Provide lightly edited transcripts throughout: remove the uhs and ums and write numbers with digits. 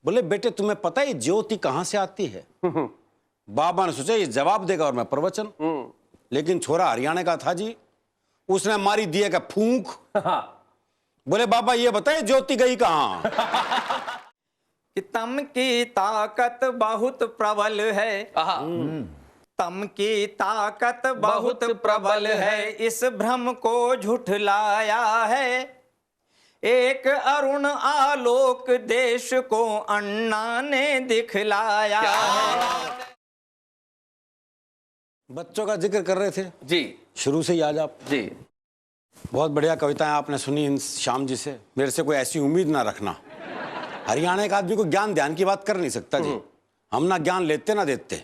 बोले बेटे तुम्हें पता है ज्योति कहाँ से आती है? बाबा ने सोचा ये जवाब देगा और मैं प्रवचन, लेकिन छोरा हरियाणा का था जी, उसने मारी दिए का फूंक। बोले बाबा ये बताए ज्योति गई कहाँ? कि तम की ताकत बहुत प्रबल है, तम की ताकत बहुत प्रबल है, इस भ्रम को झुठलाया है। एक अरुण आलोक देश को अन्ना ने दिखलाया है। बच्चों का जिक्र कर रहे थे जी, शुरू से ही आज आप जी। बहुत बढ़िया कविताएं आपने सुनी इन श्याम जी से। मेरे से कोई ऐसी उम्मीद ना रखना। हरियाणा का आदमी को ज्ञान ध्यान की बात कर नहीं सकता जी। हम ना ज्ञान लेते ना देते।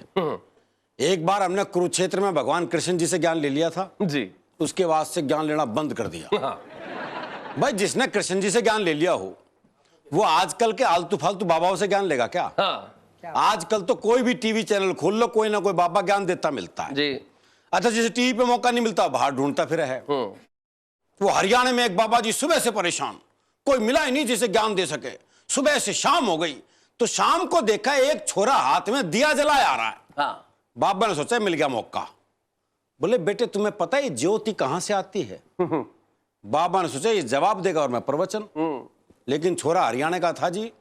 एक बार हमने कुरुक्षेत्र में भगवान कृष्ण जी से ज्ञान ले लिया था जी, उसके बाद से ज्ञान लेना बंद कर दिया। भाई जिसने कृष्ण जी से ज्ञान ले लिया हो वो आजकल के आलतू फालतू बाबाओं से ज्ञान लेगा क्या? आजकल तो कोई भी टीवी चैनल खोल लो कोई ना कोई बाबा ज्ञान देता मिलता है जी। अच्छा जिसे टीवी पे मौका नहीं मिलता बाहर ढूंढता फिर है। वो हरियाणा में एक बाबा जी सुबह से परेशान, कोई मिला ही नहीं जिसे ज्ञान दे सके। सुबह से शाम हो गई तो शाम को देखा एक छोरा हाथ में दिया जलाया आ रहा है। बाबा ने सोचा मिल गया मौका। बोले बेटे तुम्हें पता है ज्योति कहां से आती है? बाबा ने सोचा ये जवाब देगा और मैं प्रवचन, लेकिन छोरा हरियाणा का था जी,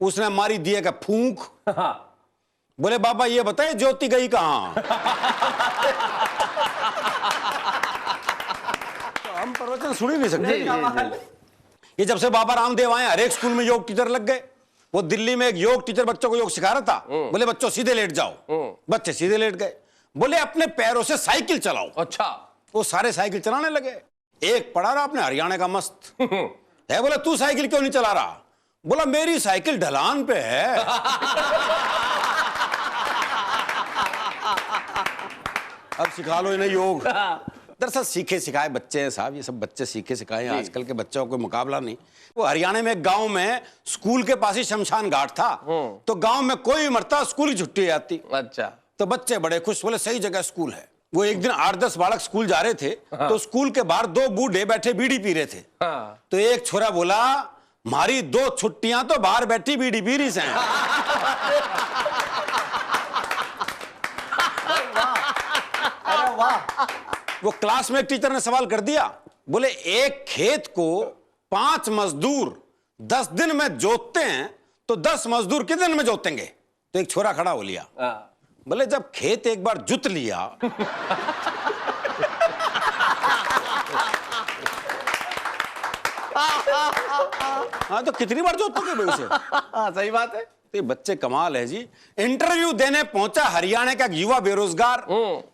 उसने मारी दिए का फूंक। बोले बाबा ये बताए ज्योति गई कहां? तो हम प्रवचन सुन ही नहीं सकते। ये जब से बाबा रामदेव आए हर एक स्कूल में योग टीचर लग गए। वो दिल्ली में एक योग टीचर बच्चों को योग सिखा रहा था। बोले बच्चों सीधे लेट जाओ, बच्चे सीधे लेट गए। बोले अपने पैरों से साइकिल चलाओ। अच्छा, वो सारे साइकिल चलाने लगे। एक पढ़ा रहा अपने हरियाणा का मस्त है, बोला तू साइकिल क्यों नहीं चला रहा? बोला मेरी साइकिल ढलान पे है। अब सिखा लो इन्हें योग। दरअसल सीखे सिखाए बच्चे हैं साहब, ये सब बच्चे सीखे सिखाए हैं। आजकल के बच्चों को मुकाबला नहीं। वो हरियाणा में एक गांव में स्कूल के पास ही शमशान घाट था, तो गांव में कोई मरता स्कूल की छुट्टी आती। अच्छा, तो बच्चे बड़े खुश, बोले सही जगह स्कूल है। वो एक दिन 8-10 बालक स्कूल जा रहे थे। तो स्कूल के बाहर 2 बूढ़े बैठे बीड़ी पी रहे थे। तो एक छोरा बोला मारी 2 छुट्टियां तो बाहर बैठी बीड़ी पी रही से हैं। वो क्लास में एक टीचर ने सवाल कर दिया, बोले एक खेत को 5 मजदूर 10 दिन में जोतते हैं तो 10 मजदूर कितने दिन में जोतेंगे? तो एक छोरा खड़ा हो लिया, बोले जब खेत एक बार जुत लिया हाँ तो कितनी बार जोतोगे भाई उसे? सही बात है। तो बच्चे कमाल है जी। इंटरव्यू देने पहुंचा हरियाणा का युवा बेरोजगार।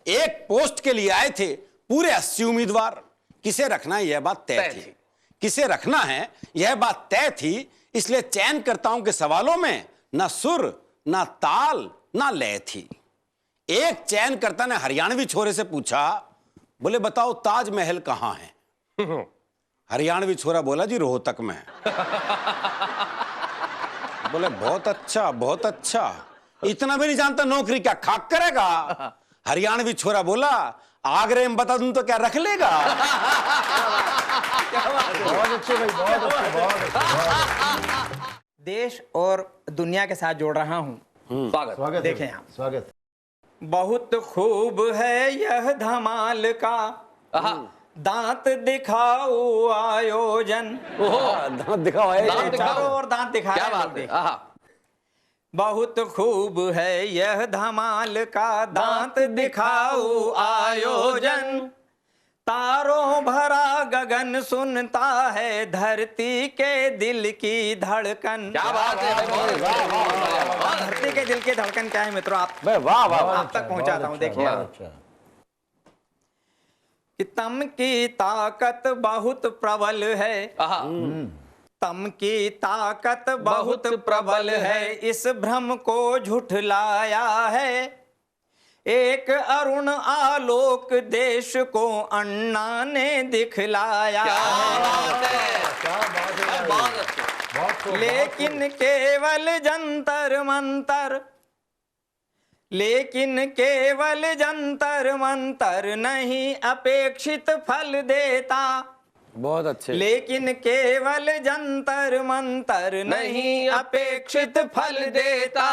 एक पोस्ट के लिए आए थे पूरे 80 उम्मीदवार। किसे रखना है यह बात तय थी, किसे रखना है यह बात तय थी। इसलिए चयनकर्ताओं के सवालों में ना सुर ना ताल ना लय थी। एक चयनकर्ता ने हरियाणवी छोरे से पूछा, बोले बताओ ताजमहल कहां है? हरियाणवी छोरा बोला जी रोहतक में। बोले बहुत अच्छा बहुत अच्छा, इतना भी नहीं जानता नौकरी क्या खाक करेगा? हरियाणवी छोरा बोला आगरे में बता दूं तो क्या रख लेगा? बहुत अच्छे भाई, बहुत अच्छे, बहुत अच्छे। देश और दुनिया के साथ जोड़ रहा हूँ। स्वागत। देखें आप, स्वागत। बहुत खूब है यह धमाल का, दांत दिखाओ आयोजन। दांत दिखाओ, चारों ओर दांत दिखा क्या रहे हैं बात है। लोग। बहुत खूब है यह धमाल का, दांत दिखाओ आयोजन। तारों भरा गगन सुनता है धरती के दिल की धड़कन। क्या बात है। धरती के दिल की धड़कन क्या है मित्रों? आप वाह वाह आप तक पहुंचाता हूं। देखिए अच्छा, कि तम की ताकत बहुत प्रबल है, तम की ताकत बहुत प्रबल है, इस भ्रम को झुठलाया है। एक अरुण आलोक देश को अन्ना ने दिखलाया है। लेकिन केवल जंतर मंतर, लेकिन केवल जंतर मंतर नहीं अपेक्षित फल देता। बहुत अच्छे। लेकिन केवल जंतर मंतर नहीं अपेक्षित फल देता,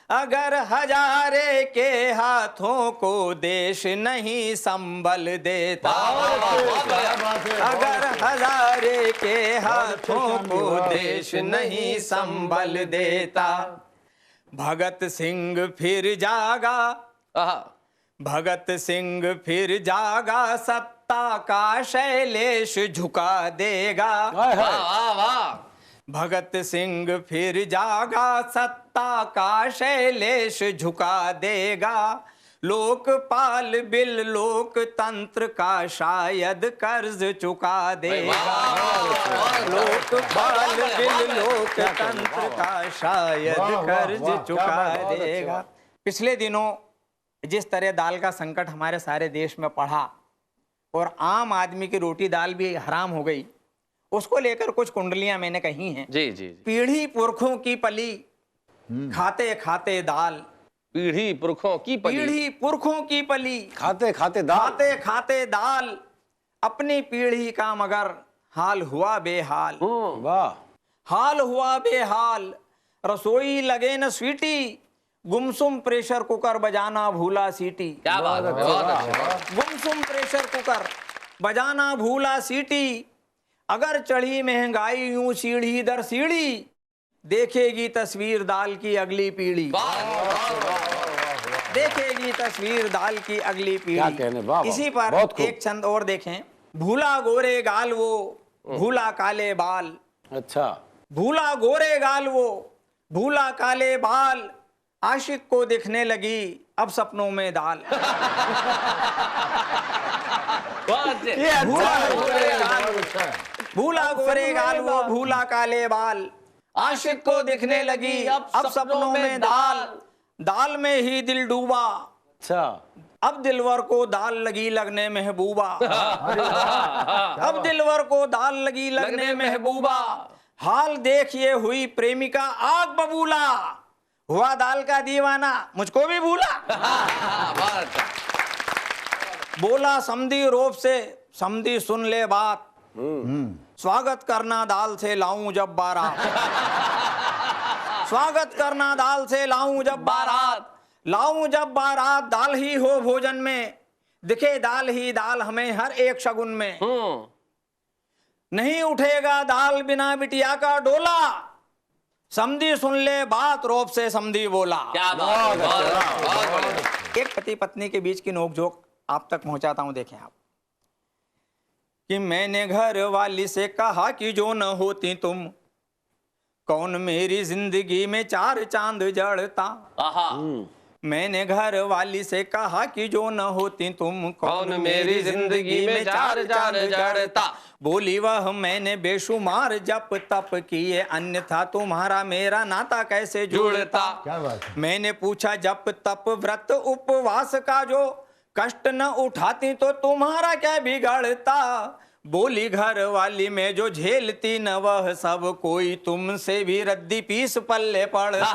अगर हजारे के हाथों को देश नहीं संबल देता, अगर हजारे के हाथों को देश नहीं संबल देता। भगत सिंह फिर जागा, भगत सिंह फिर जागा, सत्ता का शैलेश झुका देगा। भगत सिंह फिर जागा, सत्ता का शैलेश झुका देगा। लोकपाल बिल लोकतंत्र का शायद कर्ज चुका देगा। लोकपाल बिल लोकतंत्र का शायद कर्ज चुका देगा। पिछले दिनों जिस तरह दाल का संकट हमारे सारे देश में पड़ा और आम आदमी की रोटी दाल भी हराम हो गई, उसको लेकर कुछ कुंडलियां मैंने कही हैं। जी जी। पीढ़ी पुरखों की पली, खाते खाते दाल। पीढ़ी पुरखों की पली, पीढ़ी पुरखों की पली, खाते खाते दाल, खाते खाते दाल। अपनी पीढ़ी का मगर हाल हुआ बेहाल। वाह। हाल हुआ बेहाल, रसोई लगे न स्वीटी, गुमसुम प्रेशर कुकर बजाना भूला सीटी। क्या बात है, बहुत अच्छे। गुमसुम प्रेशर कुकर बजाना भूला सीटी। अगर चढ़ी महंगाई यूं सीढ़ी दर सीढ़ी, देखेगी तस्वीर दाल की अगली पीढ़ी। देखेगी तस्वीर दाल की अगली क्या कहने, पीढ़ी। वाह, इसी पर बहुत खूब। एक छंद और देखें। भूला गोरे गाल वो, भूला काले बाल। अच्छा। भूला गोरे गाल वो, भूला काले बाल। आशिक को दिखने लगी अब सपनों में दाल। भूला गोरे गाल, भूला गोरे गाल वो, भूला काले बाल। आशिक को दिखने लगी अब सपनों में दाल। दाल में ही दिल डूबा, अच्छा। अब दिलवर को दाल लगी लगने महबूबा। अब दिलवर को दाल लगी लगने महबूबा। हाल देखिए हुई प्रेमिका आग बबूला। हुआ दाल का दीवाना, मुझको भी भूला। बोला समधी रोब से, समधी सुन ले बात। स्वागत करना दाल से लाऊं जब बारात। स्वागत करना दाल से लाऊं जब बारात। लाऊं जब बारात, दाल ही हो भोजन में। दिखे दाल ही दाल हमें हर एक शगुन में। नहीं उठेगा दाल बिना बिटिया का डोला। समधी सुन ले बात, रोब से समधी बोला। क्या बात है। एक पति पत्नी के बीच की नोकझोंक आप तक पहुंचाता हूं, देखें आप। कि मैंने घर वाली से कहा कि जो न होती तुम, कौन मेरी जिंदगी में चार चांद जड़ता। मैंने घर वाली से कहा कि जो न होती तुम, कौन मेरी जिंदगी में चार चांद जड़ता। बोली वह मैंने बेशुमार जप तप किए, अन्यथा तुम्हारा मेरा नाता कैसे जुड़ता। क्या बात है। मैंने पूछा जप तप व्रत उपवास का जो कष्ट न उठाती तो तुम्हारा क्या बिगड़ता। बोली घर वाली में जो झेलती न वह सब कोई, तुमसे भी रद्दी पीस पल्ले पड़ता।